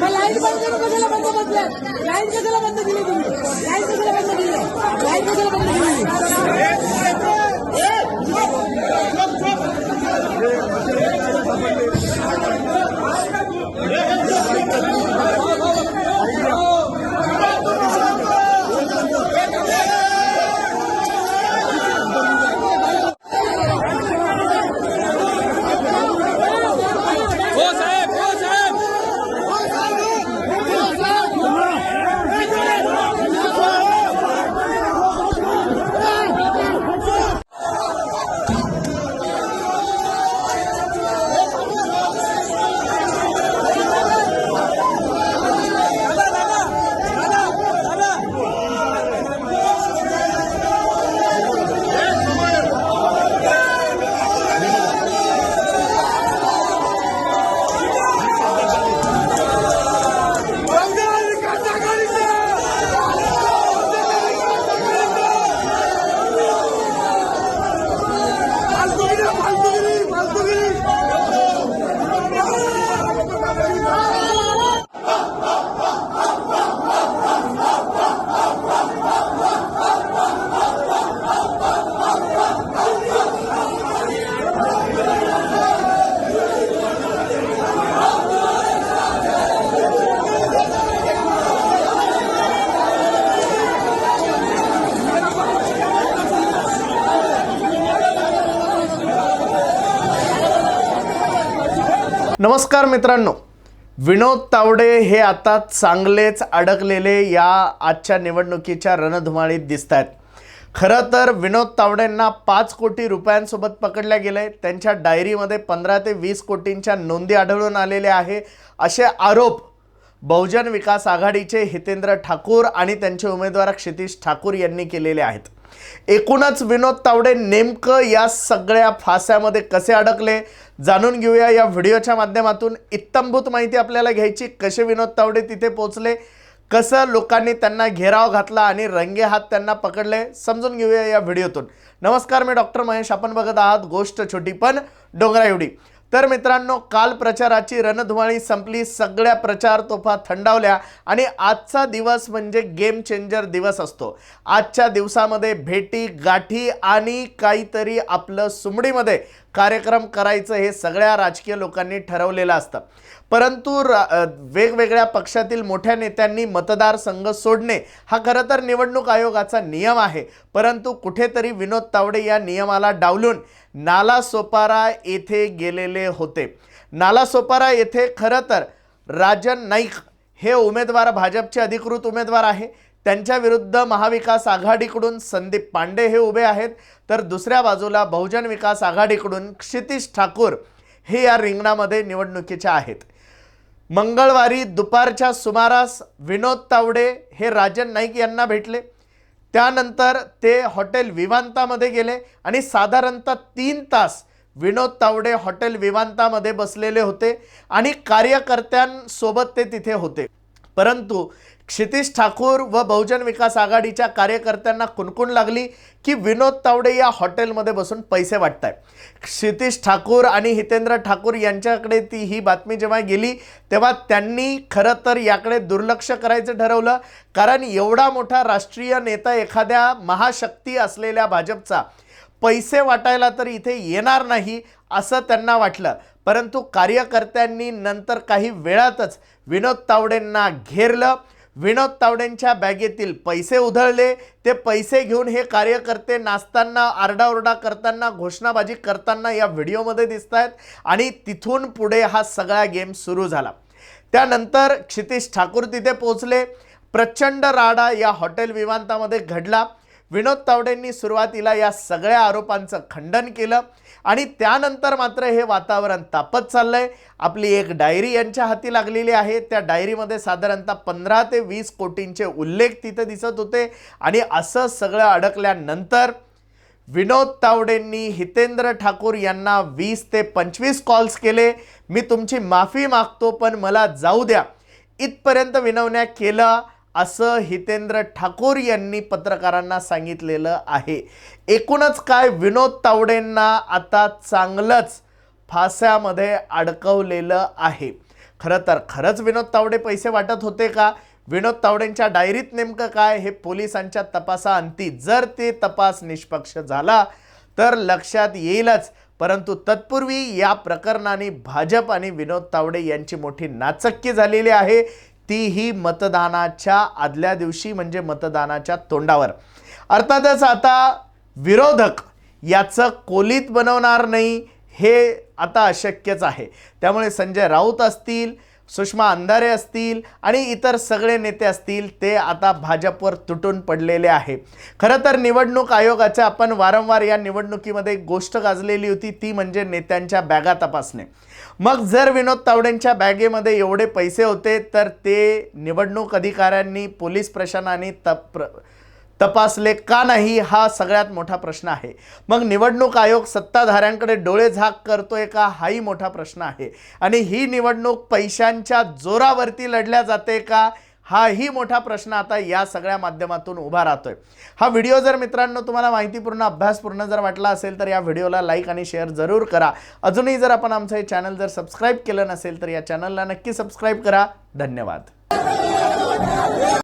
Light बंद करून कशाला बंद बसलाय? लाईट कशाला बंद केली तुम्ही? लाईट कशाला बंद केली? लाईट कशाला बंद केली? नमस्कार मित्रांनो, विनोद तावडे हे आता चांगलेच अडकलेले या आजच्या निवडणुकीच्या रणधुमाळीत दिसत आहेत. खरं तर विनोद तावडेंना 5 कोटी रुपयांसोबत पकडल्या गेले. त्यांच्या डायरीमध्ये 15 ते 20 कोटींच्या नोंदी आढळून आलेल्या आहे असे आरोप बहुजन विकास आघाडीचे हितेंद्र ठाकूर आणि त्यांचे उमेदवार क्षितिज ठाकूर यांनी केलेले आहेत. एकूणच विनोद तावडे नेमकं या सगळ्या फास्यामध्ये कसे अडकले जाणून घेऊया या व्हिडिओच्या माध्यमातून. इत्तंभूत माहिती आपल्याला घ्यायची, कसे विनोद तावडे तिथे पोहोचले, कसं लोकांनी त्यांना घेराव घातला आणि रंगेहात त्यांना पकडले, समजून घेऊया या व्हिडिओतून. नमस्कार, मी डॉक्टर महेश. आपण बघत आहात गोष्ट छोटी पण डोंगरा एवढी. तर मित्रांनो, काल प्रचाराची रणधुमाळी संपली, सगळ्या प्रचार तोफा थंडावल्या आणि आजचा दिवस म्हणजे गेम चेंजर दिवस असतो. आजच्या दिवसामध्ये भेटी गाठी आणि काहीतरी आपलं सुमडीमध्ये कार्यक्रम करायचं हे सगळ्या राजकीय लोकांनी ठरवलेलं असतं. परंतु वेगवेगळ्या पक्षातील मोठ्या नेत्यांनी मतदारसंघ सोडणे हा खरं तर निवडणूक आयोगाचा नियम आहे. परंतु कुठेतरी विनोद तावडे या नियमाला डावलून नालासोपारा येथे गेलेले होते. नालासोपारा येथे खरं तर राजन नाईक हे उमेदवार, भाजपचे अधिकृत उमेदवार आहे. त्यांच्या विरुद्ध महाविकास आघाडीकडून संदीप पांडे हे उभे आहेत, तर दुसऱ्या बाजूला बहुजन विकास आघाडीकडून क्षितिज ठाकूर हे या रिंगणामध्ये निवडणुकीच्या आहेत. मंगळवारी दुपारच्या सुमारास विनोद तावडे हे राजन नाईक यांना भेटले. त्यानंतर ते हॉटेल विवांतामध्ये गेले आणि साधारणतः 3 तास विनोद तावडे हॉटेल विवांतामध्ये बसलेले होते आणि कार्यकर्त्यांसोबत ते तिथे होते. परंतु क्षितिज ठाकूर व बहुजन विकास आघाडीच्या कार्यकर्त्यांना कुणकुण लागली की विनोद तावडे या हॉटेलमध्ये बसून पैसे वाटताय. क्षितिज ठाकूर आणि हितेंद्र ठाकूर यांच्याकडे ही बातमी जेव्हा गेली तेव्हा त्यांनी खरं तर याकडे दुर्लक्ष करायचं ठरवलं. कारण एवढा मोठा राष्ट्रीय नेता, एखाद्या महाशक्ती असलेल्या भाजपचा पैसे वाटायला तर इथे येणार नाही असं त्यांना वाटलं. परंतु कार्यकर्त्यांनी नंतर काही वेळातच विनोद तावडेंना घेरलं. विनोद तावडेंच्या बॅगेतील पैसे उधळले. ते पैसे घेऊन हे कार्यकर्ते नाचताना, आरडाओरडा करताना, घोषणाबाजी करताना या व्हिडिओमध्ये दिसत आहेत आणि तिथून पुढे हा सगळा गेम सुरू झाला. त्यानंतर क्षितिज ठाकूर तिथे पोहोचले. प्रचंड राडा या हॉटेल विवांतामध्ये घडला. विनोद तावडेंनी सुरुवातीला या सगळ्या आरोपांचं खंडन केलं आणि त्यानंतर मात्र हे वातावरण तापत चाललंय. आपली एक डायरी यांच्या हाती लागलेली आहे. त्या डायरीमध्ये साधारणतः 15 ते 20 कोटींचे उल्लेख तिथे दिसत होते आणि असं सगळं अडकल्यानंतर विनोद तावडेंनी हितेंद्र ठाकूर यांना 20 ते 25 कॉल्स केले, मी तुमची माफी मागतो पण मला जाऊ द्या, इथपर्यंत विनवण्या केलं, असं हितेंद्र ठाकूर यांनी पत्रकारांना सांगितलेलं आहे. एकूणच काय, विनोद तावडेंना आता चांगलंच फासामध्ये अडकवलेलं आहे. खरंच विनोद तावडे पैसे वाटत होते का? विनोद तावडेंच्या डायरीत नेमकं काय हे पोलिसांच्या तपासाअंती जर ते तपास निष्पक्ष झाला तर लक्षात येईलच. परंतु तत्पूर्वी या प्रकरणाने भाजप आणि विनोद तावडे यांची मोठी नाचक्की झालेली आहे, तीही मतदानाच्या आदल्या दिवशी, म्हणजे मतदानाच्या तोंडावर. अर्थातच आता विरोधक याचं कोलीत बनवणार नाही हे आता अशक्यच आहे. त्यामुळे संजय राऊत असतील, सुषमा अंधारे असतील आणि इतर सगळे नेते असतील, ते आता भाजपवर तुटून पडलेले आहे. खरं तर निवडणूक आयोगाच्या आपण वारंवार या निवडणुकीमध्ये एक गोष्ट गाजलेली होती, ती म्हणजे नेत्यांच्या बॅगा तपासणे. मग जर विनोद तावडेंच्या बॅगेमध्ये एवढे पैसे होते तर ते निवडणूक अधिकाऱ्यांनी, पोलीस प्रशासनाने तपासले का नाही, हा सगळ्यात मोठा प्रश्न आहे. मग निवडणूक आयोग सत्ताधाऱ्यांकडे डोळे झाक करतोय का, हाही मोठा प्रश्न आहे. आणि ही निवडणूक पैशांच्या जोरावरती लढल्या जाते का, हाही मोठा प्रश्न आता या सगळ्या माध्यमातून उभा राहतोय. हा व्हिडिओ जर मित्रांनो तुम्हाला माहितीपूर्ण, अभ्यासपूर्ण जर वाटला असेल तर या व्हिडिओला लाईक आणि शेअर जरूर करा. अजूनही जर आपण आमचं हे चॅनल जर सबस्क्राईब केलं नसेल तर या चॅनलला नक्की सबस्क्राईब करा. धन्यवाद.